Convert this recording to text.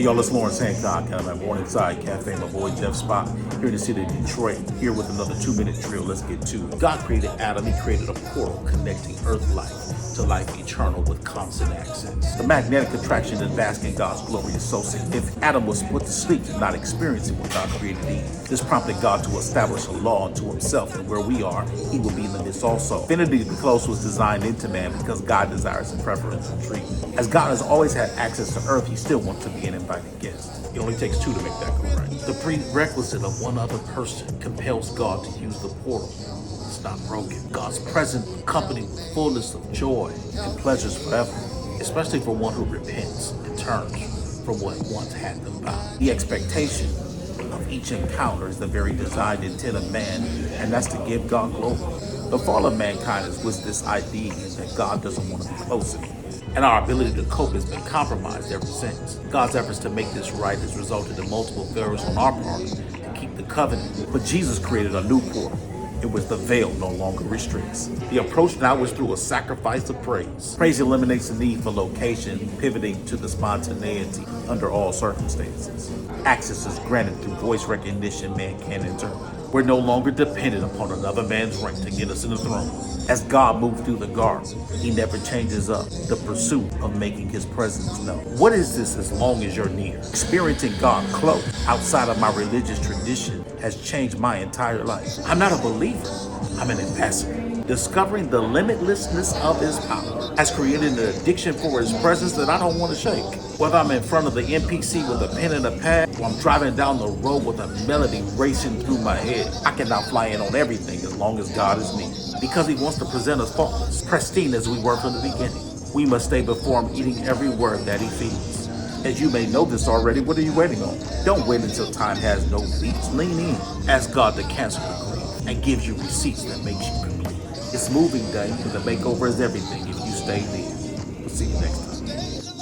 y'all, it's Lawrence Hancock, and I'm at Morningside Cafe. My boy Jeff Spot here in the city of Detroit, here with another 2-minute drill. Let's get to it. God created Adam. He created a portal connecting earth life to life eternal with constant access. The magnetic attraction and bask in God's glory is so significant. Adam was put to sleep, not experiencing what God created Eve. This prompted God to establish a law unto himself, and where we are, he will be in the midst also. Infinity close was designed into man because God desires a preferential treatment. As God has always had access to earth, he still wants to be an invited guest. It only takes two to make that go right. The prerequisite of one other person compels God to use the portal. It's not broken. God's presence accompanied with fullness of joy and pleasures forever, especially for one who repents and turns from what once had them bound. The expectation of each encounter is the very designed intent of man, and that's to give God glory. The fall of mankind is with this idea that God doesn't want to be close to him, and our ability to cope has been compromised ever since. God's efforts to make this right has resulted in multiple failures on our part to keep the covenant, but Jesus created a new portal. It was the veil no longer restricts. The approach now is through a sacrifice of praise. Praise eliminates the need for location, pivoting to the spontaneity under all circumstances. Access is granted through voice recognition man can enter. We're no longer dependent upon another man's rank to get us in the throne. As God moved through the garden, he never changes up the pursuit of making his presence known. What is this as long as you're near? Experiencing God close outside of my religious tradition has changed my entire life. I'm not a believer, I'm an ambassador. Discovering the limitlessness of his power has created an addiction for his presence that I don't want to shake. Whether I'm in front of the NPC with a pen and a pad, or I'm driving down the road with a melody racing through my head, I can now fly in on everything as long as God is near. Because he wants to present us faultless, pristine as we were from the beginning. We must stay before him, eating every word that he feeds. As you may know this already, what are you waiting on? Don't wait until time has no beats. Lean in. Ask God to cancel the grief and gives you receipts that makes you complete. It's moving day, but the makeover is everything if you stay there. We'll see you next time.